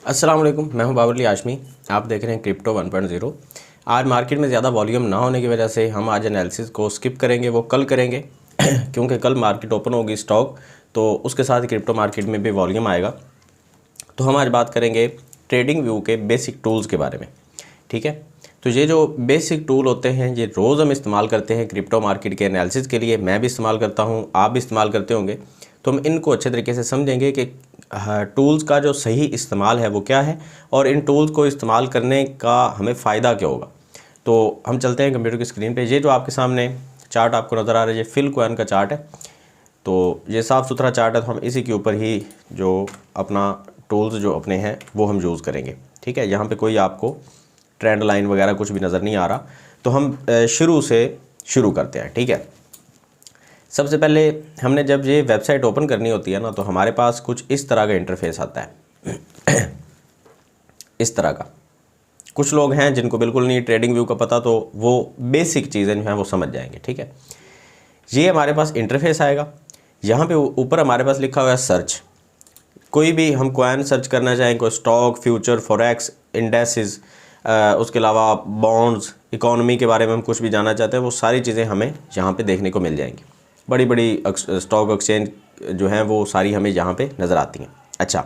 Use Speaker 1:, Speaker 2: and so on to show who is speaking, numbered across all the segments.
Speaker 1: अस्सलाम वालेकुम, मैं हूं बाबरली आशमी। आप देख रहे हैं क्रिप्टो 1.0। आज मार्केट में ज़्यादा वॉल्यूम ना होने की वजह से हम आज एनालिसिस को स्किप करेंगे, वो कल करेंगे क्योंकि कल मार्केट ओपन होगी स्टॉक, तो उसके साथ ही क्रिप्टो मार्केट में भी वॉल्यूम आएगा। तो हम आज बात करेंगे ट्रेडिंग व्यू के बेसिक टूल्स के बारे में। ठीक है, तो ये जो बेसिक टूल होते हैं ये रोज़ हम इस्तेमाल करते हैं क्रिप्टो मार्केट के एनालिसिस के लिए। मैं भी इस्तेमाल करता हूँ, आप भी इस्तेमाल करते होंगे। तो हम इनको अच्छे तरीके से समझेंगे कि टूल्स का जो सही इस्तेमाल है वो क्या है और इन टूल्स को इस्तेमाल करने का हमें फ़ायदा क्या होगा। तो हम चलते हैं कंप्यूटर की स्क्रीन पे। ये जो आपके सामने चार्ट आपको नज़र आ रहा है, ये फिल कॉइन का चार्ट है। तो ये साफ़ सुथरा चार्ट है, तो हम इसी के ऊपर ही जो अपना टूल्स जो अपने हैं वो हम यूज़ करेंगे। ठीक है, यहाँ पे कोई आपको ट्रेंड लाइन वगैरह कुछ भी नज़र नहीं आ रहा। तो हम शुरू से शुरू करते हैं। ठीक है, सबसे पहले हमने जब ये वेबसाइट ओपन करनी होती है ना, तो हमारे पास कुछ इस तरह का इंटरफेस आता है इस तरह का। कुछ लोग हैं जिनको बिल्कुल नहीं ट्रेडिंग व्यू का पता, तो वो बेसिक चीज़ें जो हैं वो समझ जाएंगे। ठीक है, ये हमारे पास इंटरफेस आएगा। यहाँ पे ऊपर हमारे पास लिखा हुआ है सर्च। कोई भी हम कॉइन सर्च करना चाहें, कोई स्टॉक, फ्यूचर, फॉरेक्स, इंडेसिस, उसके अलावा बॉन्ड्स, इकोनॉमी के बारे में हम कुछ भी जानना चाहते हैं, वो सारी चीज़ें हमें यहाँ पे देखने को मिल जाएंगी। बड़ी बड़ी स्टॉक एक्सचेंज जो हैं वो सारी हमें यहाँ पे नज़र आती हैं। अच्छा,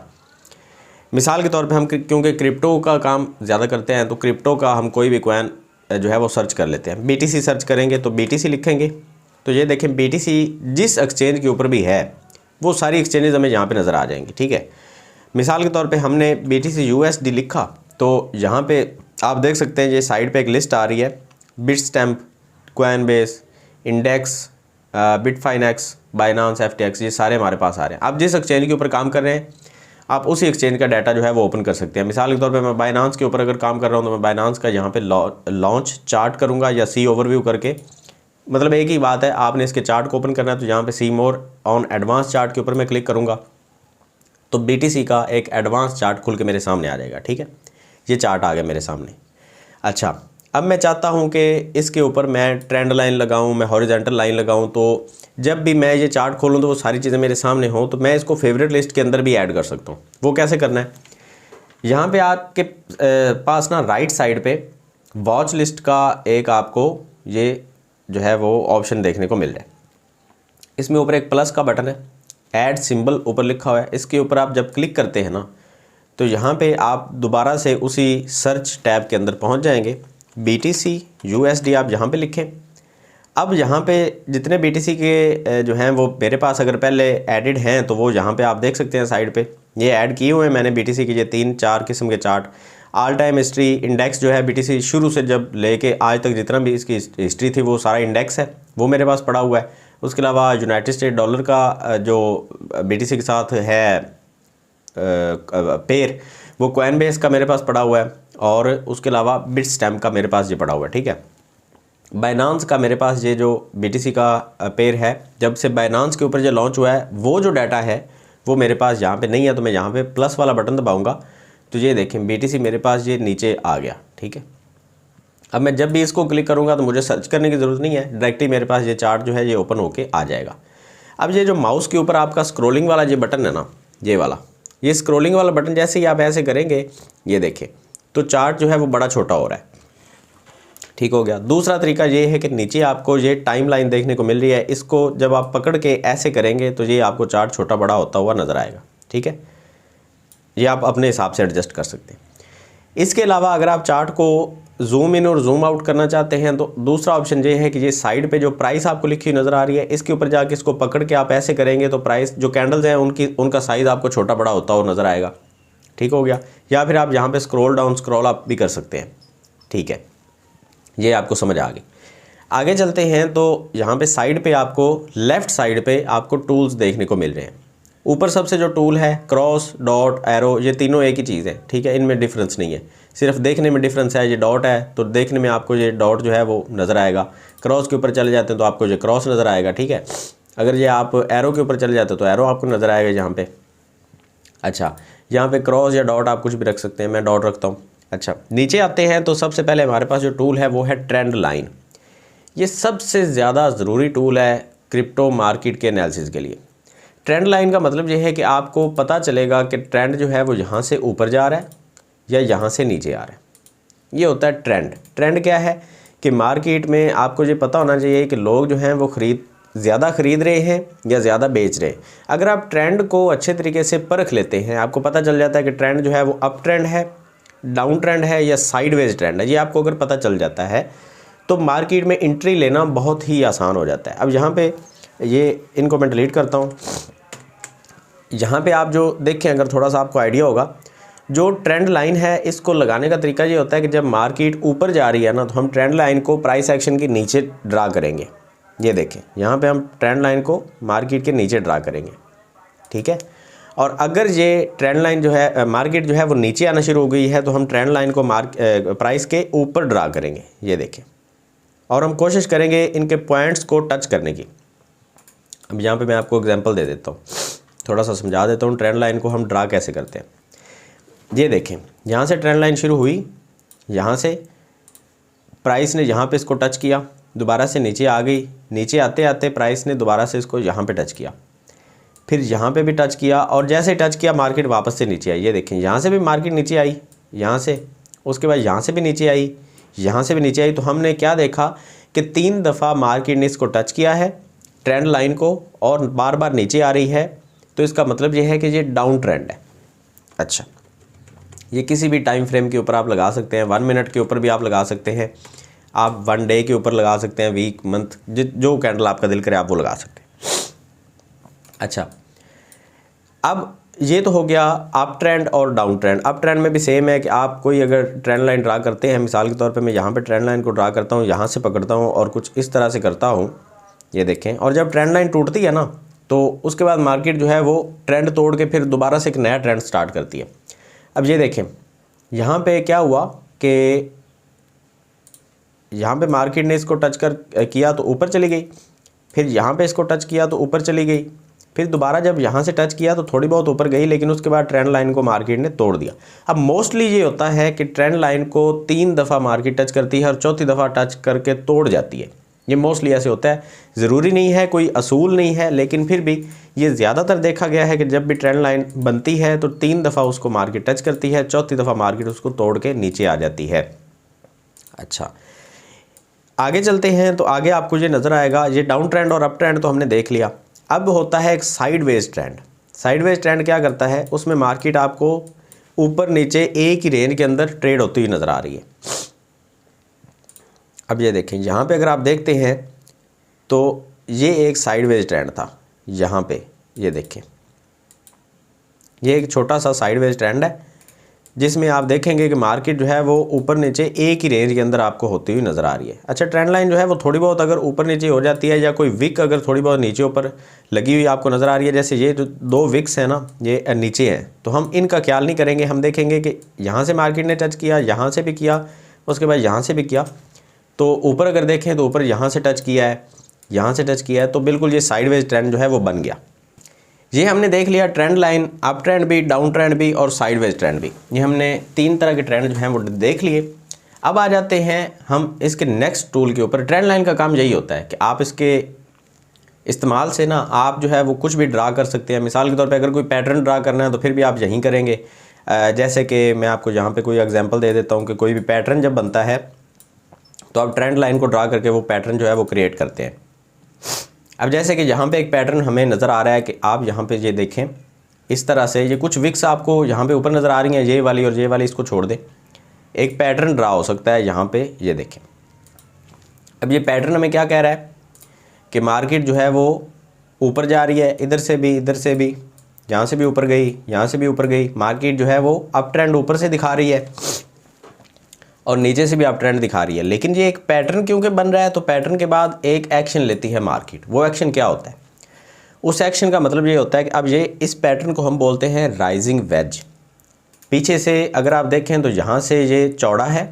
Speaker 1: मिसाल के तौर पे हम क्योंकि क्रिप्टो का काम ज़्यादा करते हैं, तो क्रिप्टो का हम कोई भी कॉइन जो है वो सर्च कर लेते हैं। BTC सर्च करेंगे तो BTC लिखेंगे, तो ये देखें BTC जिस एक्सचेंज के ऊपर भी है वो सारी एक्सचेंजेस हमें यहाँ पे नज़र आ जाएंगी। ठीक है, मिसाल के तौर पे हमने BTC USD लिखा, तो यहाँ पे आप देख सकते हैं ये साइड पे एक लिस्ट आ रही है। Bitstamp, Coinbase, index, Bitfinex, Binance, FTX, ये सारे हमारे पास आ रहे हैं। आप जिस एक्सचेंज के ऊपर काम कर रहे हैं आप उसी एक्सचेंज का डाटा जो है वो ओपन कर सकते हैं। मिसाल के तौर पे मैं बाइनांस के ऊपर अगर काम कर रहा हूँ तो मैं बाइनांस का यहाँ पे लॉन्च चार्ट करूँगा या सी ओवरव्यू करके, मतलब एक ही बात है, आपने इसके चार्ट को ओपन करना है। तो यहाँ पे सी मोर ऑन एडवांस चार्ट के ऊपर मैं क्लिक करूँगा तो BTC का एक एडवांस चार्ट खुल के मेरे सामने आ जाएगा। ठीक है, ये चार्ट आ गया मेरे सामने। अच्छा, अब मैं चाहता हूं कि इसके ऊपर मैं ट्रेंड लाइन लगाऊं, मैं हॉरिजॉन्टल लाइन लगाऊं, तो जब भी मैं ये चार्ट खोलूं तो वो सारी चीज़ें मेरे सामने हों, तो मैं इसको फेवरेट लिस्ट के अंदर भी ऐड कर सकता हूं। वो कैसे करना है, यहाँ पे आपके पास ना राइट साइड पे वॉच लिस्ट का एक आपको ये जो है वो ऑप्शन देखने को मिल रहा है। इसमें ऊपर एक प्लस का बटन है, ऐड सिंबल ऊपर लिखा हुआ है। इसके ऊपर आप जब क्लिक करते हैं ना, तो यहाँ पे आप दोबारा से उसी सर्च टैब के अंदर पहुँच जाएंगे। BTC USD आप यहाँ पे लिखें। अब यहाँ पे जितने BTC के जो हैं वो मेरे पास अगर पहले एडिड हैं तो वो यहाँ पे आप देख सकते हैं साइड पे ये ऐड किए हुए हैं मैंने BTC के ये 3-4 किस्म के chart. All time history index जो है BTC शुरू से जब लेके आज तक जितना भी इसकी हिस्ट्री थी वो सारा इंडेक्स है, वो मेरे पास पड़ा हुआ है। उसके अलावा यूनाइटेड स्टेट डॉलर का जो BTC के साथ है पेयर, वो कॉइनबेस का मेरे पास पड़ा हुआ है, और उसके अलावा बिटस्टैम्प का मेरे पास ये पड़ा हुआ है। ठीक है, बाइनांस का मेरे पास ये जो BTC का पेयर है, जब से बाइनांस के ऊपर जो लॉन्च हुआ है वो जो डाटा है वो मेरे पास यहाँ पे नहीं है। तो मैं यहाँ पे प्लस वाला बटन दबाऊंगा तो ये देखें BTC मेरे पास ये नीचे आ गया। ठीक है, अब मैं जब भी इसको क्लिक करूँगा तो मुझे सर्च करने की ज़रूरत नहीं है, डायरेक्टली मेरे पास ये चार्ट जो है ये ओपन होके आ जाएगा। अब ये जो माउस के ऊपर आपका स्क्रोलिंग वाला ये बटन है ना, ये वाला, ये स्क्रोलिंग वाला बटन जैसे ही आप ऐसे करेंगे ये देखें तो चार्ट जो है वो बड़ा छोटा हो रहा है। ठीक हो गया। दूसरा तरीका ये है कि नीचे आपको ये टाइमलाइन देखने को मिल रही है, इसको जब आप पकड़ के ऐसे करेंगे तो ये आपको चार्ट छोटा बड़ा होता हुआ नज़र आएगा। ठीक है, ये आप अपने हिसाब से एडजस्ट कर सकते हैं। इसके अलावा अगर आप चार्ट को जूम इन और जूम आउट करना चाहते हैं तो दूसरा ऑप्शन ये है कि ये साइड पे जो प्राइस आपको लिखी हुई नज़र आ रही है, इसके ऊपर जाके इसको पकड़ के आप ऐसे करेंगे तो प्राइस जो कैंडल्स हैं उनका साइज़ आपको छोटा बड़ा होता हुआ नज़र आएगा। ठीक हो गया, या फिर आप यहाँ पे स्क्रॉल डाउन स्क्रॉल अप भी कर सकते हैं। ठीक है, ये आपको समझ आ गई। आगे चलते हैं तो यहाँ पे साइड पे आपको लेफ़्ट साइड पे आपको टूल्स देखने को मिल रहे हैं। ऊपर सबसे जो टूल है क्रॉस, डॉट, एरो, ये तीनों एक ही चीज़ है। ठीक है, इनमें डिफरेंस नहीं है, सिर्फ देखने में डिफरेंस है। ये डॉट है तो देखने में आपको ये डॉट जो है वो नज़र आएगा। क्रॉस के ऊपर चले जाते हैं तो आपको ये क्रॉस नज़र आएगा। ठीक है, अगर ये आप एरो के ऊपर चले जाते हैं तो एरो आपको नज़र आएगा यहाँ पे। अच्छा, यहाँ पे क्रॉस या डॉट आप कुछ भी रख सकते हैं, मैं डॉट रखता हूँ। अच्छा, नीचे आते हैं तो सबसे पहले हमारे पास जो टूल है वो है ट्रेंड लाइन। ये सबसे ज़्यादा ज़रूरी टूल है क्रिप्टो मार्केट के एनालिसिस के लिए। ट्रेंड लाइन का मतलब ये है कि आपको पता चलेगा कि ट्रेंड जो है वो यहाँ से ऊपर जा रहा है या यहाँ से नीचे आ रहा है। ये होता है ट्रेंड। ट्रेंड क्या है कि मार्केट में आपको ये पता होना चाहिए कि लोग जो हैं वो ज़्यादा ख़रीद रहे हैं या ज़्यादा बेच रहे हैं। अगर आप ट्रेंड को अच्छे तरीके से परख लेते हैं, आपको पता चल जाता है कि ट्रेंड जो है वो अप ट्रेंड है, डाउन ट्रेंड है या साइडवेज ट्रेंड है। ये आपको अगर पता चल जाता है तो मार्केट में एंट्री लेना बहुत ही आसान हो जाता है। अब यहाँ पे ये इनको मैं डिलीट करता हूँ। यहाँ पे आप जो देखें, अगर थोड़ा सा आपको आइडिया होगा, जो ट्रेंड लाइन है इसको लगाने का तरीका ये होता है कि जब मार्केट ऊपर जा रही है ना, तो हम ट्रेंड लाइन को प्राइस एक्शन के नीचे ड्रा करेंगे। ये देखें, यहाँ पे हम ट्रेंड लाइन को मार्केट के नीचे ड्रा करेंगे, ठीक है। और अगर ये ट्रेंड लाइन जो है मार्केट जो है वो नीचे आना शुरू हो गई है, तो हम ट्रेंड लाइन को प्राइस के ऊपर ड्रा करेंगे। ये देखें, और हम कोशिश करेंगे इनके पॉइंट्स को टच करने की। अब यहाँ पे मैं आपको एग्जांपल दे देता हूँ, थोड़ा सा समझा देता हूँ ट्रेंड लाइन को हम ड्रा कैसे करते हैं। ये देखें, यहाँ से ट्रेंड लाइन शुरू हुई, यहाँ से प्राइस ने यहाँ पे इसको टच किया, दोबारा से नीचे आ गई, नीचे आते आते प्राइस ने दोबारा से इसको यहाँ पे टच किया, फिर यहाँ पे भी टच किया, और जैसे टच किया मार्केट वापस से नीचे आई। ये देखें, यहाँ से भी मार्केट नीचे आई, यहाँ से, उसके बाद यहाँ से भी नीचे आई, यहाँ से भी नीचे आई। तो हमने क्या देखा कि 3 दफ़ा मार्केट ने इसको टच किया है ट्रेंड लाइन को, और बार बार नीचे आ रही है। तो इसका मतलब ये है कि ये डाउन ट्रेंड है। अच्छा, ये किसी भी टाइम फ्रेम के ऊपर आप लगा सकते हैं, 1 मिनट के ऊपर भी आप लगा सकते हैं, आप 1 डे के ऊपर लगा सकते हैं, वीक, मंथ, जो कैंडल आपका दिल करे आप वो लगा सकते हैं। अच्छा, अब ये तो हो गया अप ट्रेंड और डाउन ट्रेंड। अप ट्रेंड में भी सेम है कि आप कोई अगर ट्रेंड लाइन ड्रा करते हैं, मिसाल के तौर पे मैं यहाँ पे ट्रेंड लाइन को ड्रा करता हूँ, यहाँ से पकड़ता हूँ और कुछ इस तरह से करता हूँ। ये देखें, और जब ट्रेंड लाइन टूटती है ना, तो उसके बाद मार्केट जो है वो ट्रेंड तोड़ के फिर दोबारा से एक नया ट्रेंड स्टार्ट करती है। अब ये देखें, यहाँ पे क्या हुआ कि यहाँ पे मार्केट ने इसको टच किया तो ऊपर चली गई, फिर यहाँ पे इसको टच किया तो ऊपर चली गई, फिर दोबारा जब यहाँ से टच किया तो थोड़ी बहुत ऊपर गई, लेकिन उसके बाद ट्रेंड लाइन को मार्केट ने तोड़ दिया। अब मोस्टली ये होता है कि ट्रेंड लाइन को 3 दफ़ा मार्केट टच करती है और चौथी दफ़ा टच करके तोड़ जाती है। ये मोस्टली ऐसे होता है, ज़रूरी नहीं है, कोई असूल नहीं है, लेकिन फिर भी ये ज़्यादातर देखा गया है कि जब भी ट्रेंड लाइन बनती है तो 3 दफ़ा उसको मार्केट टच करती है, चौथी दफ़ा मार्केट उसको तोड़ के नीचे आ जाती है। अच्छा, आगे चलते हैं तो आगे आपको ये नज़र आएगा, ये डाउन ट्रेंड और अप ट्रेंड तो हमने देख लिया। अब होता है एक साइडवेज ट्रेंड। साइडवेज ट्रेंड क्या करता है, उसमें मार्केट आपको ऊपर नीचे एक ही रेंज के अंदर ट्रेड होती हुई नज़र आ रही है। अब ये देखें, यहाँ पे अगर आप देखते हैं तो ये एक साइडवेज ट्रेंड था। यहाँ पे ये देखें, ये एक छोटा सा साइडवेज ट्रेंड है जिसमें आप देखेंगे कि मार्केट जो है वो ऊपर नीचे एक ही रेंज के अंदर आपको होती हुई नज़र आ रही है। अच्छा, ट्रेंड लाइन जो है वो थोड़ी बहुत अगर ऊपर नीचे हो जाती है, या कोई विक अगर थोड़ी बहुत नीचे ऊपर लगी हुई आपको नज़र आ रही है, जैसे ये जो 2 विक्स हैं ना, ये नीचे हैं, तो हम इनका ख्याल नहीं करेंगे। हम देखेंगे कि यहाँ से मार्केट ने टच किया, यहाँ से भी किया, उसके बाद यहाँ से भी किया, तो ऊपर अगर देखें तो ऊपर यहाँ से टच किया है, यहाँ से टच किया है, तो बिल्कुल ये साइडवेज ट्रेंड जो है वो बन गया। ये हमने देख लिया ट्रेंड लाइन, अप ट्रेंड भी, डाउन ट्रेंड भी और साइडवेज ट्रेंड भी। ये हमने 3 तरह के ट्रेंड जो हैं वो देख लिए। अब आ जाते हैं हम इसके नेक्स्ट टूल के ऊपर। ट्रेंड लाइन का काम यही होता है कि आप इसके इस्तेमाल से ना आप जो है वो कुछ भी ड्रा कर सकते हैं। मिसाल के तौर पे अगर कोई पैटर्न ड्रा करना है तो फिर भी आप यहीं करेंगे। जैसे कि मैं आपको यहाँ पे कोई एग्जांपल दे देता हूँ कि कोई भी पैटर्न जब बनता है तो आप ट्रेंड लाइन को ड्रा करके वो पैटर्न जो है वो क्रिएट करते हैं। अब जैसे कि यहाँ पे एक पैटर्न हमें नज़र आ रहा है कि आप यहाँ पे ये देखें, इस तरह से ये कुछ विक्स आपको यहाँ पे ऊपर नज़र आ रही हैं, ये वाली और ये वाली, इसको छोड़ दें, एक पैटर्न ड्रा हो सकता है यहाँ पे। ये देखें, अब ये पैटर्न हमें क्या कह रहा है कि मार्केट जो है वो ऊपर जा रही है, इधर से भी, इधर से भी, यहाँ से भी ऊपर गई, यहाँ से भी ऊपर गई। मार्केट जो है वो अप ट्रेंड ऊपर से दिखा रही है और नीचे से भी अप ट्रेंड दिखा रही है। लेकिन ये एक पैटर्न क्योंकि बन रहा है, तो पैटर्न के बाद एक एक्शन लेती है मार्केट। वो एक्शन क्या होता है, उस एक्शन का मतलब ये होता है कि अब ये इस पैटर्न को हम बोलते हैं राइजिंग वेज। पीछे से अगर आप देखें तो यहाँ से ये चौड़ा है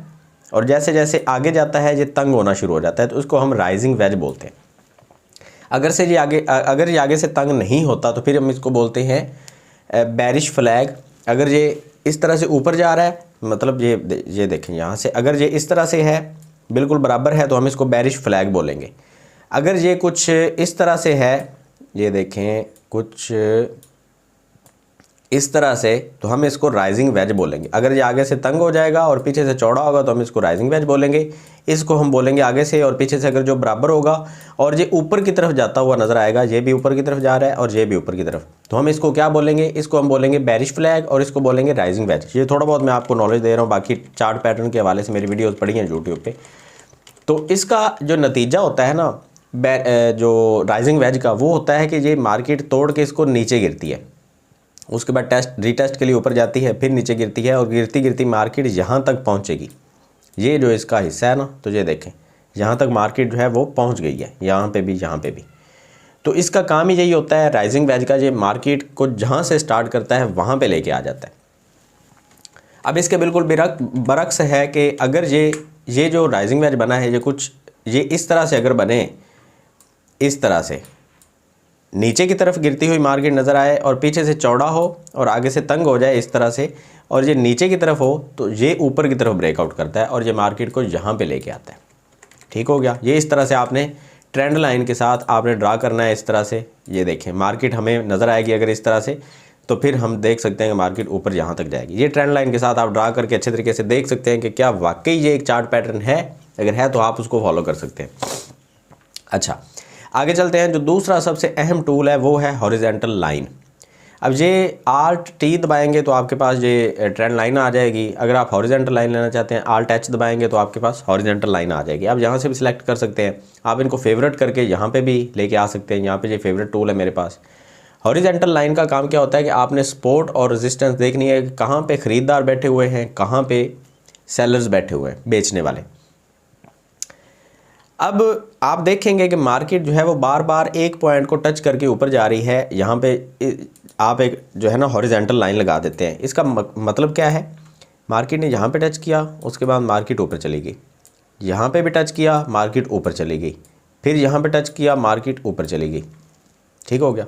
Speaker 1: और जैसे जैसे आगे जाता है ये तंग होना शुरू हो जाता है, तो उसको हम राइजिंग वेज बोलते हैं। अगर ये आगे से तंग नहीं होता तो फिर हम इसको बोलते हैं बेरिश फ्लैग। अगर ये इस तरह से ऊपर जा रहा है, मतलब ये देखें यहाँ से, अगर ये इस तरह से है, बिल्कुल बराबर है, तो हम इसको बेरिश फ्लैग बोलेंगे। अगर ये कुछ इस तरह से है, ये देखें कुछ इस तरह से, तो हम इसको राइजिंग वेज बोलेंगे। अगर ये आगे से तंग हो जाएगा और पीछे से चौड़ा होगा तो हम इसको राइजिंग वेज बोलेंगे। इसको हम बोलेंगे आगे से और पीछे से अगर जो बराबर होगा और ये ऊपर की तरफ जाता हुआ नज़र आएगा, ये भी ऊपर की तरफ जा रहा है और ये भी ऊपर की तरफ, तो हम इसको क्या बोलेंगे, इसको हम बोलेंगे बेरिश फ्लैग और इसको बोलेंगे राइजिंग वेज। ये थोड़ा बहुत मैं आपको नॉलेज दे रहा हूँ, बाकी चार्ट पैटर्न के हवाले से मेरी वीडियोज़ पड़ी हैं यूट्यूब पर। तो इसका जो नतीजा होता है ना जो राइजिंग वेज का, वो होता है कि ये मार्केट तोड़ के इसको नीचे गिरती है, उसके बाद रीटेस्ट के लिए ऊपर जाती है, फिर नीचे गिरती है और गिरती गिरती मार्केट यहाँ तक पहुँचेगी। ये जो इसका हिस्सा है ना, तो ये देखें यहाँ तक मार्केट जो है वो पहुँच गई है, यहाँ पे भी यहाँ पे भी। तो इसका काम ही यही होता है राइजिंग वेज का, ये मार्केट को जहाँ से स्टार्ट करता है वहाँ पे लेके आ जाता है। अब इसके बिल्कुल बरक्स है कि अगर ये जो राइजिंग वेज बना है, ये इस तरह से अगर बने, इस तरह से नीचे की तरफ गिरती हुई मार्केट नज़र आए और पीछे से चौड़ा हो और आगे से तंग हो जाए इस तरह से, और ये नीचे की तरफ हो, तो ये ऊपर की तरफ ब्रेकआउट करता है और ये मार्केट को यहाँ पे लेके आता है। ठीक हो गया। ये इस तरह से आपने ट्रेंड लाइन के साथ आपने ड्रा करना है इस तरह से। ये देखें मार्केट हमें नज़र आएगी अगर इस तरह से, तो फिर हम देख सकते हैं कि मार्केट ऊपर यहाँ तक जाएगी। ये ट्रेंड लाइन के साथ आप ड्रा करके अच्छे तरीके से देख सकते हैं कि क्या वाकई ये एक चार्ट पैटर्न है। अगर है तो आप उसको फॉलो कर सकते हैं। अच्छा, आगे चलते हैं। जो दूसरा सबसे अहम टूल है वो है हॉरिजॉन्टल लाइन। अब ये आल्ट टी दबाएंगे तो आपके पास ये ट्रेंड लाइन आ जाएगी। अगर आप हॉरिजॉन्टल लाइन लेना चाहते हैं, आल्ट एच दबाएंगे तो आपके पास हॉरिजॉन्टल लाइन आ जाएगी। आप यहाँ से भी सिलेक्ट कर सकते हैं। आप इनको फेवरेट करके यहाँ पे भी लेके आ सकते हैं। यहाँ पे ये फेवरेट टूल है मेरे पास। हॉरिजॉन्टल लाइन का काम क्या होता है कि आपने सपोर्ट और रेजिस्टेंस देखनी है कि कहाँ पे ख़रीदार बैठे हुए हैं, कहाँ पे सेलर्स बैठे हुए हैं, बेचने वाले। अब आप देखेंगे कि मार्केट जो है वो बार बार एक पॉइंट को टच करके ऊपर जा रही है। यहाँ पे आप एक जो है ना हॉरिजॉन्टल लाइन लगा देते हैं। इसका मतलब क्या है, मार्केट ने यहाँ पे टच किया, उसके बाद मार्केट ऊपर चली गई, यहाँ पे भी टच किया, मार्केट ऊपर चली गई, फिर यहाँ पे टच किया, मार्केट ऊपर चली गई। ठीक हो गया।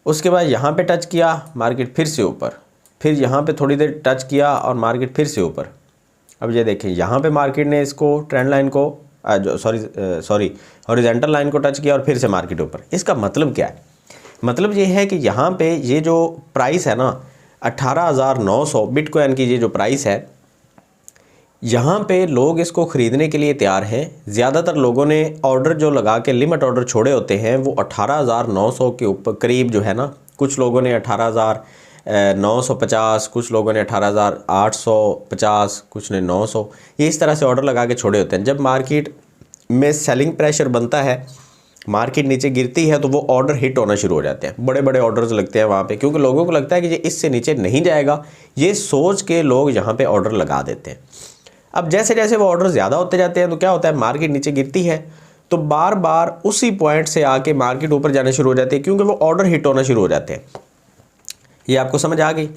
Speaker 1: उसके बाद यहाँ पे टच किया, मार्केट फिर से ऊपर, फिर यहाँ पे थोड़ी देर टच किया और मार्केट फिर से ऊपर। अब ये देखें यहाँ पे मार्केट ने इसको ट्रेंड लाइन को हॉरिजॉन्टल लाइन को टच किया और फिर से मार्केट ऊपर। इसका मतलब क्या है, मतलब ये है कि यहाँ पे ये जो प्राइस है ना 18,900 बिटकॉइन की, ये जो प्राइस है, यहाँ पे लोग इसको ख़रीदने के लिए तैयार हैं। ज़्यादातर लोगों ने ऑर्डर जो लगा के लिमिट ऑर्डर छोड़े होते हैं वो 18,900 के ऊपर करीब जो है ना, कुछ लोगों ने 18,950, कुछ लोगों ने 18,850, कुछ ने 900, ये इस तरह से ऑर्डर लगा के छोड़े होते हैं। जब मार्केट में सेलिंग प्रेशर बनता है, मार्केट नीचे गिरती है, तो वो ऑर्डर हिट होना शुरू हो जाते हैं। बड़े बड़े ऑर्डर्स लगते हैं वहाँ पे, क्योंकि लोगों को लगता है कि ये इससे नीचे नहीं जाएगा, ये सोच के लोग यहाँ पे ऑर्डर लगा देते हैं। अब जैसे जैसे वो ऑर्डर ज़्यादा होते जाते हैं तो क्या होता है, मार्केट नीचे गिरती है तो बार बार उसी पॉइंट से आके मार्केट ऊपर जाने शुरू हो जाती है, क्योंकि वो ऑर्डर हिट होना शुरू हो जाते हैं। ये आपको समझ आ गई।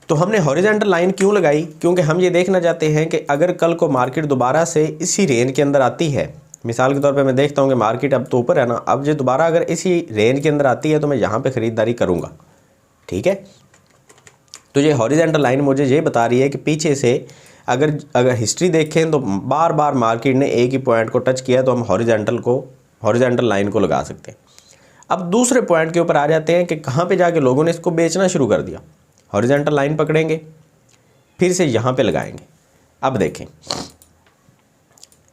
Speaker 1: तो हमने हॉरिजॉन्टल लाइन क्यों लगाई, क्योंकि हम ये देखना चाहते हैं कि अगर कल को मार्केट दोबारा से इसी रेंज के अंदर आती है, मिसाल के तौर पे मैं देखता हूँ कि मार्केट अब तो ऊपर है ना, अब ये दोबारा अगर इसी रेंज के अंदर आती है तो मैं यहाँ पे ख़रीदारी करूँगा। ठीक है। तो ये हॉरिजॉन्टल लाइन मुझे ये बता रही है कि पीछे से अगर हिस्ट्री देखें तो बार बार मार्केट ने एक ही पॉइंट को टच किया, तो हम हॉरिजॉन्टल लाइन को लगा सकते हैं। अब दूसरे पॉइंट के ऊपर आ जाते हैं कि कहाँ पे जाके लोगों ने इसको बेचना शुरू कर दिया। हॉरिजॉन्टल लाइन पकड़ेंगे, फिर से यहाँ पे लगाएंगे। अब देखें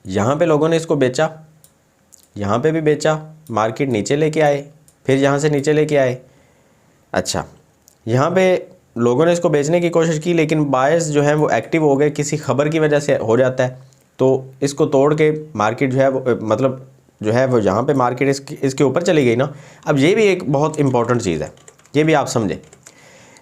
Speaker 1: यहाँ पे लोगों ने इसको बेचा, यहाँ पे भी बेचा, मार्केट नीचे लेके आए, फिर यहाँ से नीचे लेके आए। अच्छा, यहाँ पे लोगों ने इसको बेचने की कोशिश की, लेकिन बायर्स जो हैं वो एक्टिव हो गए, किसी खबर की वजह से हो जाता है, तो इसको तोड़ के मार्केट जो है वो मतलब जो है वो यहाँ पे मार्केट इसके ऊपर चली गई ना। अब ये भी एक बहुत इंपॉर्टेंट चीज़ है, ये भी आप समझें।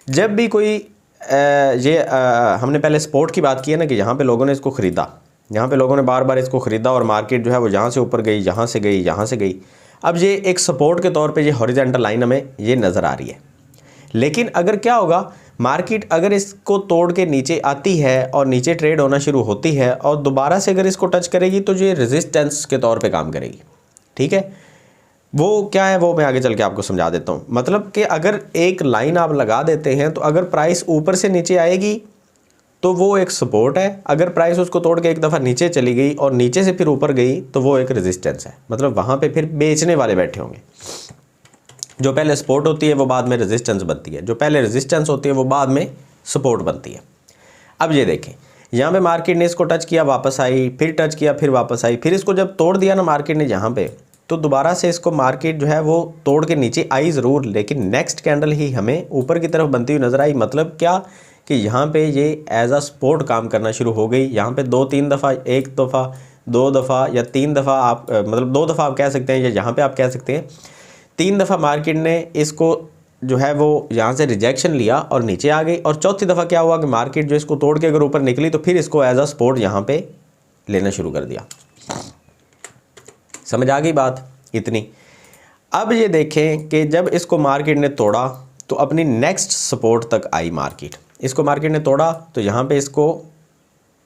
Speaker 1: जब भी कोई हमने पहले सपोर्ट की बात की है ना, कि यहाँ पे लोगों ने इसको ख़रीदा, यहाँ पे लोगों ने बार बार इसको ख़रीदा और मार्केट जो है वो यहाँ से ऊपर गई, यहाँ से गई, यहाँ से गई। अब ये एक सपोर्ट के तौर पे ये हॉरिजॉन्टल लाइन हमें ये नज़र आ रही है। लेकिन अगर क्या होगा, मार्केट अगर इसको तोड़ के नीचे आती है और नीचे ट्रेड होना शुरू होती है और दोबारा से अगर इसको टच करेगी तो ये रेजिस्टेंस के तौर पे काम करेगी। ठीक है, वो क्या है वो मैं आगे चल के आपको समझा देता हूँ। मतलब कि अगर एक लाइन आप लगा देते हैं तो अगर प्राइस ऊपर से नीचे आएगी तो वो एक सपोर्ट है, अगर प्राइस उसको तोड़ के एक दफ़ा नीचे चली गई और नीचे से फिर ऊपर गई तो वो एक रेजिस्टेंस है। मतलब वहाँ पे फिर बेचने वाले बैठे होंगे। जो पहले सपोर्ट होती है वो बाद में रेजिस्टेंस बनती है, जो पहले रेजिस्टेंस होती है वो बाद में सपोर्ट बनती है। अब ये देखें, यहाँ पे मार्केट ने इसको टच किया, वापस आई, फिर टच किया, फिर वापस आई, फिर इसको जब तोड़ दिया ना मार्केट ने यहाँ पे, तो दोबारा से इसको मार्केट जो है वो तोड़ के नीचे आई ज़रूर, लेकिन नेक्स्ट कैंडल ही हमें ऊपर की तरफ बनती हुई नज़र आई। मतलब क्या कि यहाँ पे ये एज अ सपोर्ट काम करना शुरू हो गई। यहाँ पे 2-3 दफ़ा, एक दफ़ा, 2 दफ़ा या 3 दफ़ा, आप मतलब 2 दफ़ा आप कह सकते हैं, या यहाँ पे आप कह सकते हैं 3 दफ़ा मार्केट ने इसको जो है वो यहाँ से रिजेक्शन लिया और नीचे आ गई। और चौथी दफ़ा क्या हुआ कि मार्केट जो इसको तोड़ के अगर ऊपर निकली तो फिर इसको एज अ सपोर्ट यहाँ पे लेना शुरू कर दिया। समझ आ गई बात इतनी। अब ये देखें कि जब इसको मार्केट ने तोड़ा तो अपनी नेक्स्ट सपोर्ट तक आई मार्केट। इसको मार्केट ने तोड़ा तो यहाँ पे इसको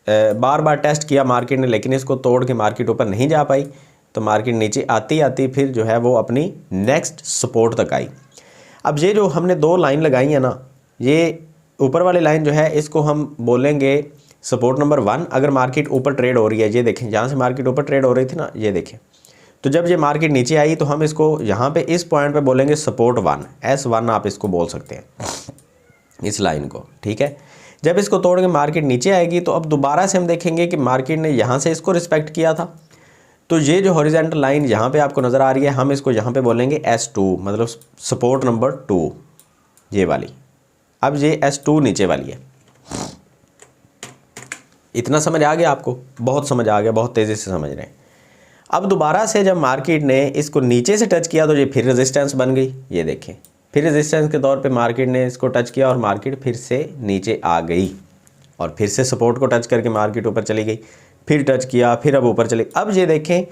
Speaker 1: बार बार टेस्ट किया मार्केट ने, लेकिन इसको तोड़ के मार्केट ऊपर नहीं जा पाई। तो मार्केट नीचे आती आती फिर जो है वो अपनी नेक्स्ट सपोर्ट तक आई। अब ये जो हमने 2 लाइन लगाई है ना, ये ऊपर वाली लाइन जो है इसको हम बोलेंगे सपोर्ट नंबर 1। अगर मार्केट ऊपर ट्रेड हो रही है, ये देखें जहाँ से मार्केट ऊपर ट्रेड हो रही थी ना, ये देखें, तो जब ये मार्केट नीचे आई तो हम इसको यहाँ पे इस पॉइंट पे बोलेंगे सपोर्ट 1, S1 आप इसको बोल सकते हैं, इस लाइन को, ठीक है। जब इसको तोड़ के मार्केट नीचे आएगी तो अब दोबारा से हम देखेंगे कि मार्केट ने यहाँ से इसको रिस्पेक्ट किया था। तो ये जो हॉरिजॉन्टल लाइन यहाँ पे आपको नज़र आ रही है, हम इसको यहाँ पे बोलेंगे S2, मतलब सपोर्ट नंबर 2, ये वाली। अब ये S2 नीचे वाली है। इतना समझ आ गया आपको? बहुत समझ आ गया, बहुत तेज़ी से समझ रहे हैं। अब दोबारा से जब मार्केट ने इसको नीचे से टच किया तो ये फिर रेजिस्टेंस बन गई। ये देखें, फिर रेजिस्टेंस के तौर पे मार्केट ने इसको टच किया और मार्केट फिर से नीचे आ गई और फिर से सपोर्ट को टच करके मार्केट ऊपर चली गई, फिर टच किया, फिर अब ऊपर चली। अब ये देखें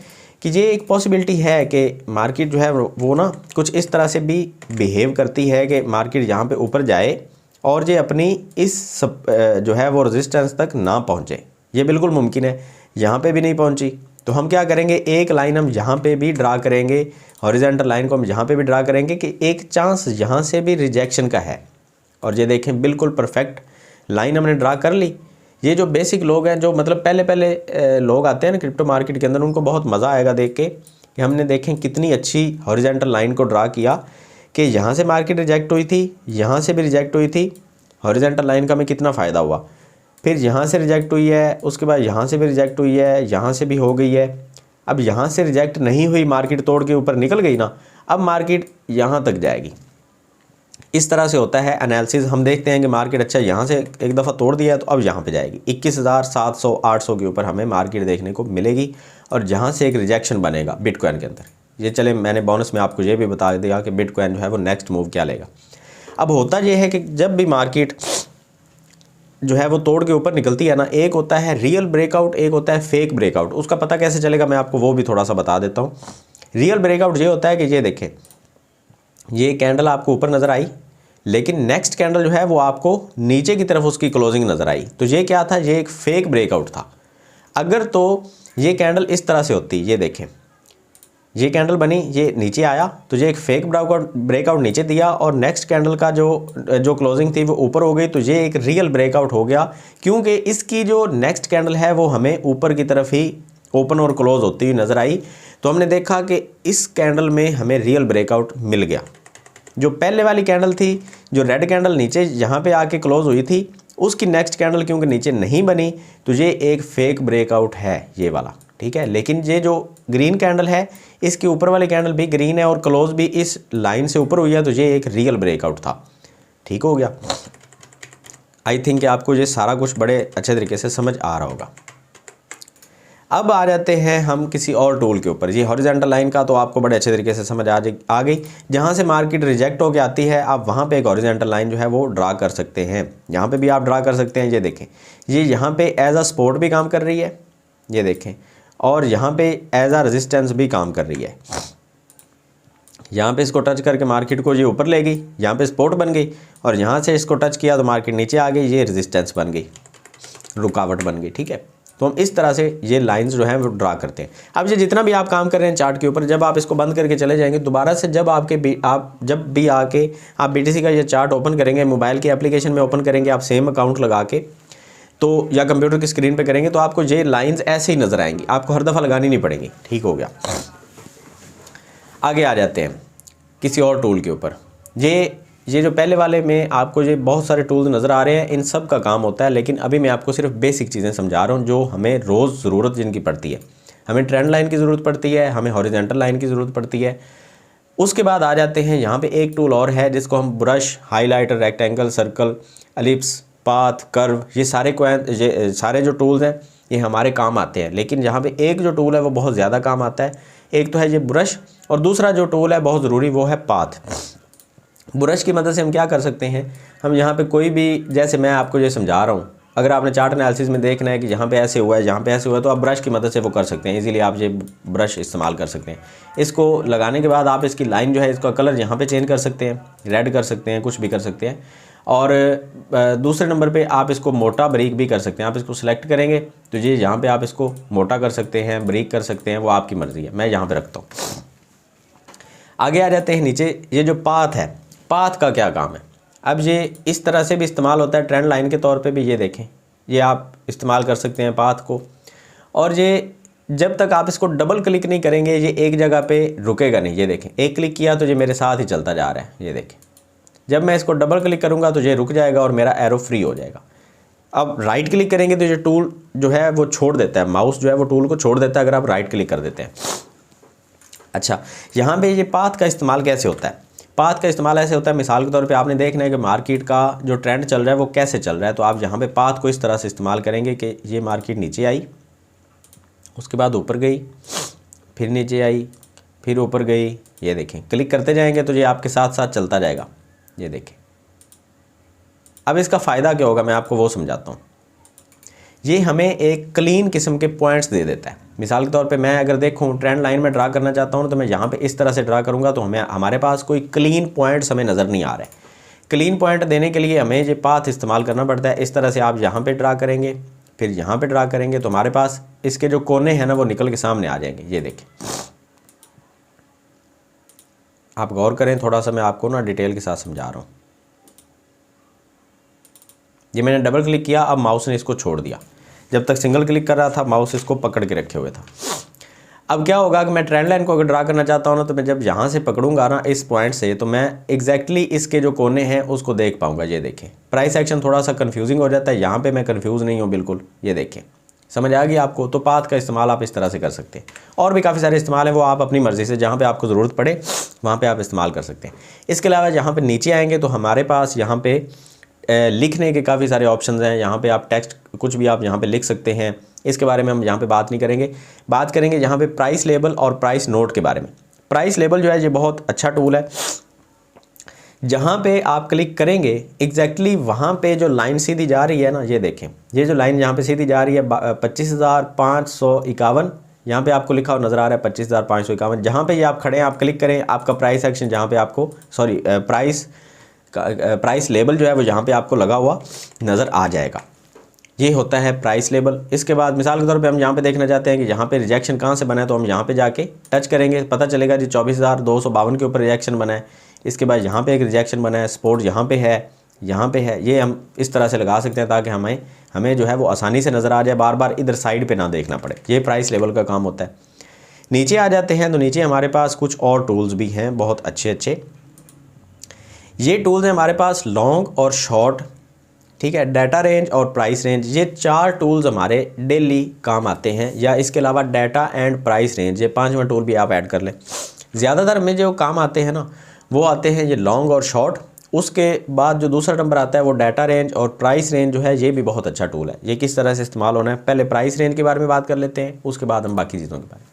Speaker 1: कि ये एक पॉसिबिलिटी है कि मार्केट जो है वो ना कुछ इस तरह से भी बिहेव करती है कि मार्केट यहाँ पे ऊपर जाए और ये अपनी इस जो है वो रेजिस्टेंस तक ना पहुँचे। ये बिल्कुल मुमकिन है। यहाँ पे भी नहीं पहुँची तो हम क्या करेंगे, एक लाइन हम यहाँ पे भी ड्रा करेंगे, हॉरिजॉन्टल लाइन को हम यहाँ पे भी ड्रा करेंगे कि एक चांस यहाँ से भी रिजेक्शन का है। और ये देखें बिल्कुल परफेक्ट लाइन हमने ड्रा कर ली। ये जो बेसिक लोग हैं, जो मतलब पहले लोग आते हैं ना क्रिप्टो मार्केट के अंदर, उनको बहुत मज़ा आएगा देख के कि हमने देखें कितनी अच्छी हॉरिजॉन्टल लाइन को ड्रा किया कि यहाँ से मार्केट रिजेक्ट हुई थी, यहाँ से भी रिजेक्ट हुई थी। हॉरिजॉन्टल लाइन का हमें कितना फ़ायदा हुआ। फिर यहाँ से रिजेक्ट हुई है, उसके बाद यहाँ से भी रिजेक्ट हुई है, यहाँ से भी हो गई है। अब यहाँ से रिजेक्ट नहीं हुई, मार्केट तोड़ के ऊपर निकल गई ना, अब मार्केट यहाँ तक जाएगी। इस तरह से होता है एनालिसिस। हम देखते हैं कि मार्केट अच्छा यहाँ से एक दफ़ा तोड़ दिया है तो अब यहाँ पे जाएगी 21,700 800 के ऊपर हमें मार्केट देखने को मिलेगी और जहाँ से एक रिजेक्शन बनेगा बिटकॉइन के अंदर। ये चले, मैंने बोनस में आपको ये भी बता दिया कि बिटकॉइन जो है वो नेक्स्ट मूव क्या लेगा। अब होता ये है कि जब भी मार्केट जो है वो तोड़ के ऊपर निकलती है ना, एक होता है रियल ब्रेकआउट, एक होता है फेक ब्रेकआउट। उसका पता कैसे चलेगा मैं आपको वो भी थोड़ा सा बता देता हूँ। रियल ब्रेकआउट ये होता है कि ये देखें, ये कैंडल आपको ऊपर नज़र आई लेकिन नेक्स्ट कैंडल जो है वो आपको नीचे की तरफ उसकी क्लोजिंग नज़र आई, तो ये क्या था, ये एक फेक ब्रेकआउट था। अगर तो ये कैंडल इस तरह से होती, ये देखें ये कैंडल बनी, ये नीचे आया तो ये एक फेक ब्रेकआउट नीचे दिया और नेक्स्ट कैंडल का जो क्लोजिंग थी वो ऊपर हो गई, तो ये एक रियल ब्रेकआउट हो गया क्योंकि इसकी जो नेक्स्ट कैंडल है वो हमें ऊपर की तरफ ही ओपन और क्लोज होती हुई नज़र आई। तो हमने देखा कि इस कैंडल में हमें रियल ब्रेकआउट मिल गया। जो पहले वाली कैंडल थी, जो रेड कैंडल नीचे यहाँ पे आके क्लोज हुई थी, उसकी नेक्स्ट कैंडल क्योंकि नीचे नहीं बनी तो ये एक फेक ब्रेकआउट है ये वाला, ठीक है। लेकिन ये जो ग्रीन कैंडल है, इसके ऊपर वाली कैंडल भी ग्रीन है और क्लोज भी इस लाइन से ऊपर हुई है, तो ये एक रियल ब्रेकआउट था। ठीक हो गया। आई थिंक आपको ये सारा कुछ बड़े अच्छे तरीके से समझ आ रहा होगा। अब आ जाते हैं हम किसी और टूल के ऊपर। ये हॉरिजॉन्टल लाइन का तो आपको बड़े अच्छे तरीके से समझ आ गई। जहाँ से मार्केट रिजेक्ट होकर आती है, आप वहाँ पे एक हॉरिजॉन्टल लाइन जो है वो ड्रा कर सकते हैं। यहाँ पे भी आप ड्रा कर सकते हैं। ये देखें, ये यहाँ पे एज अ सपोर्ट भी काम कर रही है, ये देखें, और यहाँ पे एज अ रेजिस्टेंस भी काम कर रही है। यहाँ पे इसको टच करके मार्केट को ये ऊपर ले गई, यहाँ पे सपोर्ट बन गई, और यहाँ से इसको टच किया तो मार्केट नीचे आ गई, ये रेजिस्टेंस बन गई, रुकावट बन गई। ठीक है, तो हम इस तरह से ये लाइंस जो हैं वो ड्रा करते हैं। अब ये जितना भी आप काम कर रहे हैं चार्ट के ऊपर, जब आप इसको बंद करके चले जाएंगे, दोबारा से जब आप जब भी आके आप BTC का ये चार्ट ओपन करेंगे, मोबाइल की एप्लीकेशन में ओपन करेंगे आप सेम अकाउंट लगा के, तो या कंप्यूटर की स्क्रीन पे करेंगे, तो आपको ये लाइंस ऐसे ही नज़र आएंगी, आपको हर दफ़ा लगानी नहीं पड़ेगी। ठीक हो गया। आगे आ जाते हैं। किसी और टूल के ऊपर। ये जो पहले वाले में आपको ये बहुत सारे टूल्स नज़र आ रहे हैं, इन सब का काम होता है, लेकिन अभी मैं आपको सिर्फ बेसिक चीज़ें समझा रहा हूँ जो हमें रोज़ ज़रूरत जिनकी पड़ती है। हमें ट्रेंड लाइन की ज़रूरत पड़ती है, हमें हॉरिजॉन्टल लाइन की ज़रूरत पड़ती है। उसके बाद आ जाते हैं यहाँ पे एक टूल और है जिसको हम brush, highlighter, rectangle, circle, ellipse, path, curve, ये सारे जो टूल्स हैं ये हमारे काम आते हैं। लेकिन यहाँ पे एक जो टूल है वो बहुत ज़्यादा काम आता है। एक तो है ये ब्रश, और दूसरा जो टूल है बहुत ज़रूरी वो है पाथ। ब्रश की मदद से हम क्या कर सकते हैं, हम यहाँ पे कोई भी, जैसे मैं आपको ये समझा रहा हूँ, अगर आपने चार्ट एनालिसिस में देखना है कि यहाँ पे ऐसे हुआ है, यहाँ पे ऐसे हुआ है, तो आप ब्रश की मदद से वो कर सकते हैं। इजीली आप ये ब्रश इस्तेमाल कर सकते हैं। इसको लगाने के बाद आप इसकी लाइन जो है, इसका कलर यहाँ पे चेंज कर सकते हैं, रेड कर सकते हैं, कुछ भी कर सकते हैं। और दूसरे नंबर पे आप इसको मोटा बारीक भी कर सकते हैं। आप इसको सिलेक्ट करेंगे तो ये यहाँ पे आप इसको मोटा कर सकते हैं, बारीक कर सकते हैं, वो आपकी मर्ज़ी है। मैं यहाँ पे रखता हूँ। आगे आ जाते हैं नीचे। ये जो पाथ है, पाथ का क्या काम है। अब ये इस तरह से भी इस्तेमाल होता है, ट्रेंड लाइन के तौर पे भी। ये देखें, ये आप इस्तेमाल कर सकते हैं पाथ को। और ये जब तक आप इसको डबल क्लिक नहीं करेंगे ये एक जगह पे रुकेगा नहीं। ये देखें, एक क्लिक किया तो ये मेरे साथ ही चलता जा रहा है। ये देखें, जब मैं इसको डबल क्लिक करूँगा तो ये रुक जाएगा और मेरा एरो फ्री हो जाएगा। अब राइट क्लिक करेंगे तो ये टूल जो है वो छोड़ देता है, माउस जो है वो टूल को छोड़ देता है अगर आप राइट क्लिक कर देते हैं। अच्छा, यहाँ पे ये पाथ का इस्तेमाल कैसे होता है। पाथ का इस्तेमाल ऐसे होता है, मिसाल के तौर पे आपने देखना है कि मार्केट का जो ट्रेंड चल रहा है वो कैसे चल रहा है, तो आप यहाँ पे पाथ को इस तरह से इस्तेमाल करेंगे कि ये मार्केट नीचे आई, उसके बाद ऊपर गई, फिर नीचे आई, फिर ऊपर गई। ये देखें, क्लिक करते जाएंगे तो ये आपके साथ साथ चलता जाएगा। ये देखें, अब इसका फ़ायदा क्या होगा मैं आपको वो समझाता हूँ। ये हमें एक क्लीन किस्म के पॉइंट्स दे देता है। मिसाल के तौर पे मैं अगर देखूँ ट्रेंड लाइन में ड्रा करना चाहता हूँ तो मैं यहाँ पे इस तरह से ड्रा करूँगा तो हमारे पास कोई क्लीन पॉइंट्स हमें नज़र नहीं आ रहे। क्लीन पॉइंट देने के लिए हमें ये पाथ इस्तेमाल करना पड़ता है। इस तरह से आप यहाँ पे ड्रा करेंगे, फिर यहाँ पे ड्रा करेंगे तो हमारे पास इसके जो कोने हैं ना वो निकल के सामने आ जाएंगे। ये देखें, आप गौर करें, थोड़ा सा मैं आपको ना डिटेल के साथ समझा रहा हूँ। ये मैंने डबल क्लिक किया, अब माउस ने इसको छोड़ दिया। जब तक सिंगल क्लिक कर रहा था माउस इसको पकड़ के रखे हुए था। अब क्या होगा कि मैं ट्रेंड लाइन को अगर ड्रा करना चाहता हूँ ना तो मैं जब यहाँ से पकड़ूंगा ना इस पॉइंट से, तो मैं एग्जैक्टली इसके जो कोने हैं उसको देख पाऊंगा। ये देखें, प्राइस एक्शन थोड़ा सा कंफ्यूजिंग हो जाता है, यहाँ पे मैं कंफ्यूज नहीं हूँ बिल्कुल। ये देखें, समझ आ गई आपको। तो पाथ का इस्तेमाल आप इस तरह से कर सकते हैं। और भी काफ़ी सारे इस्तेमाल हैं, वो आप अपनी मर्ज़ी से जहाँ पर आपको ज़रूरत पड़े वहाँ पर आप इस्तेमाल कर सकते हैं। इसके अलावा यहाँ पर नीचे आएँगे तो हमारे पास यहाँ पर लिखने के काफ़ी सारे ऑप्शंस हैं। यहाँ पे आप टेक्स्ट कुछ भी आप यहाँ पे लिख सकते हैं। इसके बारे में हम यहाँ पे बात नहीं करेंगे। बात करेंगे यहाँ पे प्राइस लेबल और प्राइस नोट के बारे में। प्राइस लेबल जो है ये बहुत अच्छा टूल है। जहाँ पे आप क्लिक करेंगे एग्जैक्टली वहाँ पे जो लाइन सीधी जा रही है ना, ये देखें, ये जो लाइन यहाँ पे सीधी जा रही है 25,551, यहाँ पे आपको लिखा हुआ नज़र आ रहा है 25,551। जहाँ पे ये आप खड़े हैं, आप क्लिक करें, आपका प्राइस एक्शन जहाँ पे आपको प्राइस लेबल जो है वो यहाँ पे आपको लगा हुआ नज़र आ जाएगा। ये होता है प्राइस लेबल। इसके बाद मिसाल के तौर पे हम यहाँ पे देखना चाहते हैं कि यहाँ पे रिजेक्शन कहाँ से बना है, तो हम यहाँ पे जाके टच करेंगे, पता चलेगा जी 24,252 के ऊपर रिजेक्शन बना है। इसके बाद यहाँ पे एक रिजेक्शन बना है, सपोर्ट यहाँ पे है, यहाँ पे है। ये हम इस तरह से लगा सकते हैं ताकि हमें जो है वो आसानी से नज़र आ जाए, बार बार इधर साइड पर ना देखना पड़े। ये प्राइस लेवल का काम होता है। नीचे आ जाते हैं तो नीचे हमारे पास कुछ और टूल्स भी हैं बहुत अच्छे। ये टूल्स हैं हमारे पास लॉन्ग और शॉर्ट, ठीक है, डाटा रेंज और प्राइस रेंज। ये 4 टूल्स हमारे डेली काम आते हैं। या इसके अलावा डाटा एंड प्राइस रेंज, ये 5वां टूल भी आप ऐड कर लें। ज़्यादातर में जो काम आते हैं ना वो आते हैं ये लॉन्ग और शॉर्ट। उसके बाद जो दूसरा नंबर आता है वो डाटा रेंज और प्राइस रेंज जो है ये भी बहुत अच्छा टूल है। ये किस तरह से इस्तेमाल होना है, पहले प्राइस रेंज के बारे में बात कर लेते हैं, उसके बाद हम बाकी चीज़ों के बारे में।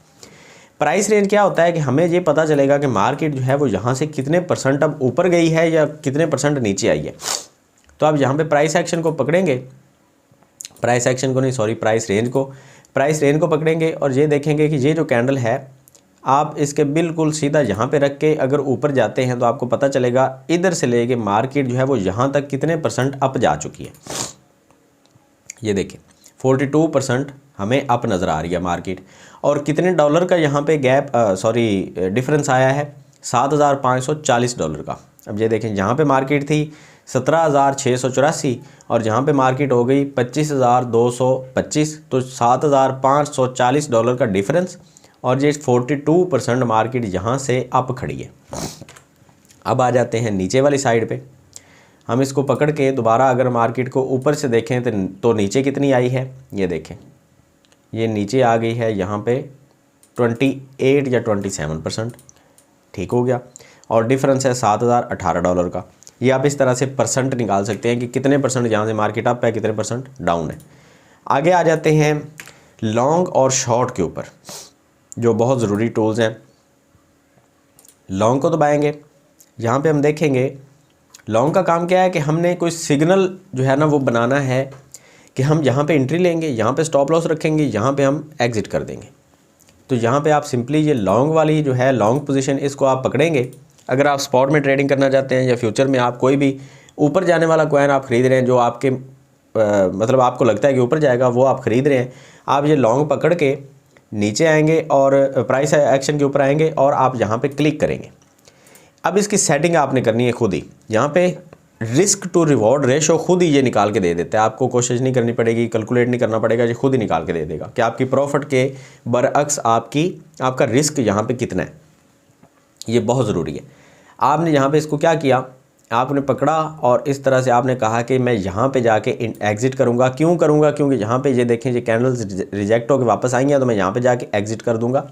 Speaker 1: प्राइस रेंज क्या होता है कि हमें ये पता चलेगा कि मार्केट जो है वो यहाँ से कितने % अब ऊपर गई है या कितने % नीचे आई है। तो आप यहाँ पे प्राइस एक्शन को पकड़ेंगे, प्राइस रेंज को पकड़ेंगे और ये देखेंगे कि ये जो कैंडल है आप इसके बिल्कुल सीधा यहाँ पे रख के अगर ऊपर जाते हैं तो आपको पता चलेगा इधर से लेके मार्केट जो है वो यहाँ तक कितने % अप जा चुकी है। ये देखिए 42% हमें अप नज़र आ रही है मार्केट। और कितने डॉलर का यहाँ पे डिफरेंस आया है, $7,540 का। अब ये देखें, यहाँ पे मार्केट थी 17,684 और जहाँ पे मार्केट हो गई 25,225, तो $7,540 का डिफरेंस। और ये 42% मार्केट यहाँ से अप खड़ी है। अब आ जाते हैं नीचे वाली साइड पे। हम इसको पकड़ के दोबारा अगर मार्केट को ऊपर से देखें तो नीचे कितनी आई है, ये देखें, ये नीचे आ गई है यहाँ पे 28 या 27%। ठीक हो गया। और डिफरेंस है $7,018 का। ये आप इस तरह से परसेंट निकाल सकते हैं कि कितने परसेंट यहाँ से मार्केट अप है, कितने परसेंट डाउन है। आगे आ जाते हैं लॉन्ग और शॉर्ट के ऊपर, जो बहुत ज़रूरी टूल्स हैं। लॉन्ग को दबाएंगे, यहाँ पे हम देखेंगे लॉन्ग का काम क्या है कि हमने कोई सिग्नल जो है ना वो बनाना है कि हम यहाँ पे एंट्री लेंगे, यहाँ पे स्टॉप लॉस रखेंगे, यहाँ पे हम एग्ज़िट कर देंगे। तो यहाँ पे आप सिंपली ये लॉन्ग वाली जो है लॉन्ग पोजीशन, इसको आप पकड़ेंगे। अगर आप स्पॉट में ट्रेडिंग करना चाहते हैं या फ्यूचर में आप कोई भी ऊपर जाने वाला कॉइन आप ख़रीद रहे हैं, जो आपके मतलब आपको लगता है कि ऊपर जाएगा, वो आप ख़रीद रहे हैं, आप ये लॉन्ग पकड़ के नीचे आएंगे और प्राइस एक्शन के ऊपर आएंगे और आप यहाँ पे क्लिक करेंगे। अब इसकी सेटिंग आपने करनी है खुद ही। यहाँ पे रिस्क टू रिवॉर्ड रेशो खुद ही ये निकाल के दे देता है, आपको कोशिश नहीं करनी पड़ेगी, कैलकुलेट नहीं करना पड़ेगा, ये खुद ही निकाल के दे देगा कि आपकी प्रॉफिट के बरअक्स आपका रिस्क यहाँ पे कितना है। ये बहुत ज़रूरी है। आपने यहाँ पे इसको क्या किया, आपने पकड़ा और इस तरह से आपने कहा कि मैं यहाँ पे जाके एग्ज़िट करूँगा। क्यों करूँगा? क्योंकि यहाँ पे ये देखें ये कैंडल्स रिजेक्ट होकर वापस आई हैं, तो मैं यहाँ पे जाके एग्ज़िट कर दूँगा।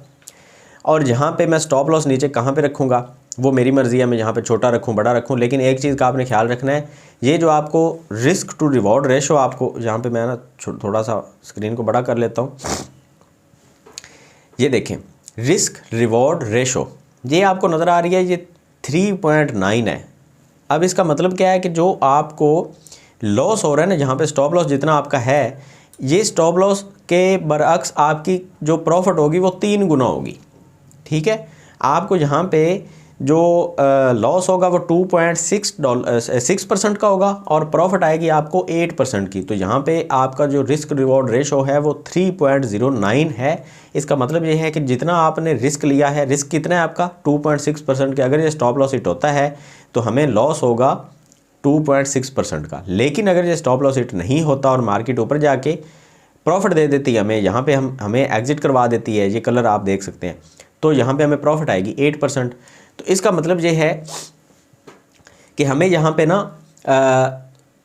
Speaker 1: और यहाँ पे मैं स्टॉप लॉस नीचे कहाँ पे रखूँगा वो मेरी मर्ज़ी है, मैं यहाँ पे छोटा रखूँ बड़ा रखूँ। लेकिन एक चीज़ का आपने ख्याल रखना है, ये जो आपको रिस्क टू रिवॉर्ड रेशो, आपको यहाँ पे मैं ना थोड़ा सा स्क्रीन को बड़ा कर लेता हूँ, ये देखें रिस्क रिवॉर्ड रेशो, ये आपको नज़र आ रही है, ये 3.9 है। अब इसका मतलब क्या है कि जो आपको लॉस हो रहा है ना, जहाँ पे स्टॉप लॉस जितना आपका है, ये स्टॉप लॉस के बरअक्स आपकी जो प्रॉफिट होगी वो 3 गुना होगी। ठीक है, आपको यहाँ पे जो लॉस होगा वो 2.6% का होगा और प्रॉफिट आएगी आपको 8% की। तो यहाँ पे आपका जो रिस्क रिवॉर्ड रेशो है वो 3.09 है। इसका मतलब ये है कि जितना आपने रिस्क लिया है, रिस्क कितना है आपका 2.6% के, अगर ये स्टॉप लॉस हिट होता है तो हमें लॉस होगा 2.6% का। लेकिन अगर ये स्टॉप लॉस हिट नहीं होता और मार्केट ऊपर जाके प्रॉफिट दे देती है हमें, यहाँ पे हमें एग्जिट करवा देती है, ये कलर आप देख सकते हैं, तो यहाँ पे हमें प्रॉफिट आएगी 8%। तो इसका मतलब ये है कि हमें यहाँ पे ना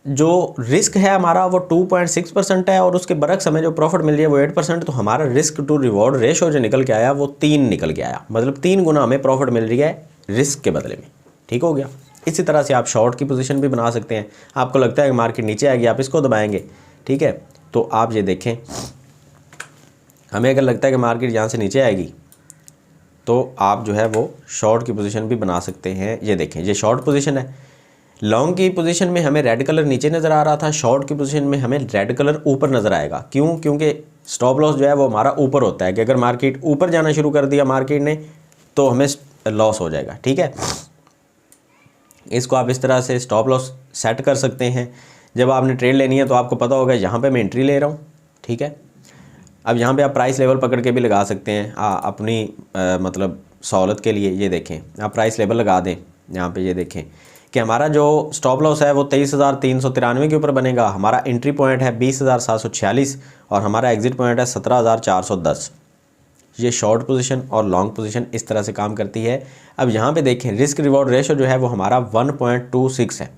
Speaker 1: जो रिस्क है हमारा वो 2.6% है और उसके बरक्स हमें जो प्रॉफिट मिल रही है वो 8%। तो हमारा रिस्क टू रिवॉर्ड रेशो जो निकल के आया वो 3 निकल के आया, मतलब 3 गुना हमें प्रॉफिट मिल रही है रिस्क के बदले में। ठीक हो गया। इसी तरह से आप शॉर्ट की पोजीशन भी बना सकते हैं। आपको लगता है कि मार्केट नीचे आएगी, आप इसको दबाएंगे, ठीक है, तो आप ये देखें, हमें अगर लगता है कि मार्केट यहाँ से नीचे आएगी तो आप जो है वो शॉर्ट की पोजीशन भी बना सकते हैं। ये देखें, ये शॉर्ट पोजीशन है। लॉन्ग की पोजीशन में हमें रेड कलर नीचे नज़र आ रहा था, शॉर्ट की पोजीशन में हमें रेड कलर ऊपर नज़र आएगा। क्यों? क्योंकि स्टॉप लॉस जो है वो हमारा ऊपर होता है कि अगर मार्केट ऊपर जाना शुरू कर दिया मार्केट ने तो हमें लॉस हो जाएगा। ठीक है, इसको आप इस तरह से स्टॉप लॉस सेट कर सकते हैं। जब आपने ट्रेड लेनी है तो आपको पता होगा यहाँ पे मैं एंट्री ले रहा हूँ। ठीक है, अब यहाँ पे आप प्राइस लेवल पकड़ के भी लगा सकते हैं अपनी मतलब सहूलत के लिए। ये देखें, आप प्राइस लेवल लगा दें यहाँ पे, ये देखें कि हमारा जो स्टॉप लॉस है वो 23,393 के ऊपर बनेगा, हमारा एंट्री पॉइंट है 20,746 और हमारा एग्ज़िट पॉइंट है 17,410। ये शॉर्ट पोजीशन और लॉन्ग पोजीशन इस तरह से काम करती है। अब यहाँ पे देखें रिस्क रिवॉर्ड रेशो जो है वो हमारा 1.26 है,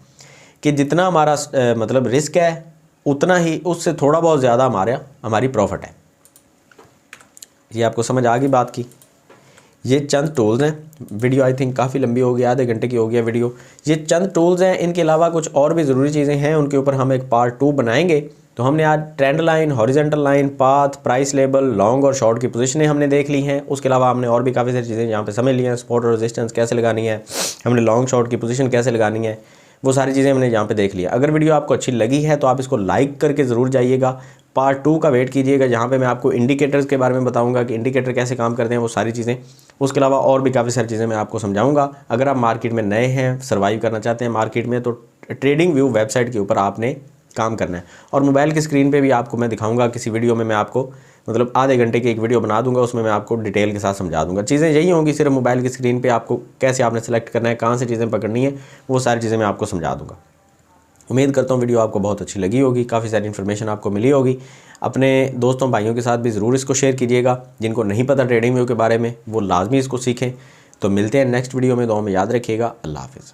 Speaker 1: कि जितना हमारा मतलब रिस्क है उतना ही उससे थोड़ा बहुत ज़्यादा हमारी प्रॉफिट है। ये आपको समझ आ गई बात की। ये चंद टूल्स हैं। वीडियो आई थिंक काफ़ी लंबी हो गई, आधे घंटे की हो गया वीडियो। ये चंद टूल्स हैं, इनके अलावा कुछ और भी ज़रूरी चीज़ें हैं, उनके ऊपर हम एक पार्ट 2 बनाएंगे। तो हमने आज trend line, horizontal line, path, price level, long और शॉर्ट की पोजीशनें हमने देख ली हैं। उसके अलावा हमने और भी काफ़ी सारी चीज़ें यहाँ पे समझ ली हैं। सपोर्ट और रेजिस्टेंस कैसे लगानी है, हमने लॉन्ग शॉर्ट की पोजीशन कैसे लगानी है, वो सारी चीज़ें हमने यहाँ पे देख लिया। अगर वीडियो आपको अच्छी लगी है तो आप इसको लाइक करके ज़रूर जाइएगा। पार्ट 2 का वेट कीजिएगा, जहाँ पे मैं आपको इंडिकेटर्स के बारे में बताऊंगा कि इंडिकेटर कैसे काम करते हैं, वो सारी चीज़ें। उसके अलावा और भी काफ़ी सारी चीज़ें मैं आपको समझाऊंगा। अगर आप मार्केट में नए हैं, सर्वाइव करना चाहते हैं मार्केट में, तो ट्रेडिंग व्यू वेबसाइट के ऊपर आपने काम करना है। और मोबाइल की स्क्रीन पे भी आपको मैं दिखाऊंगा किसी वीडियो में, मैं आपको मतलब आधे घंटे की एक वीडियो बना दूंगा, उसमें मैं आपको डिटेल के साथ समझा दूंगा। चीज़ें यही होंगी, सिर्फ मोबाइल की स्क्रीन पे आपको कैसे आपने सेलेक्ट करना है, कहाँ से चीज़ें पकड़नी है, वो सारी चीज़ें मैं आपको समझा दूंगा। उम्मीद करता हूँ वीडियो आपको बहुत अच्छी लगी होगी, काफ़ी सारी इन्फॉर्मेशन आपको मिली होगी। अपने दोस्तों भाइयों के साथ भी ज़रूर इसको शेयर कीजिएगा। जिनको नहीं पता ट्रेडिंग व्यू के बारे में, वो लाजमी इसको सीखें। तो मिलते हैं नेक्स्ट वीडियो में, दुआ में याद रखिएगा। अल्लाह हाफिज़।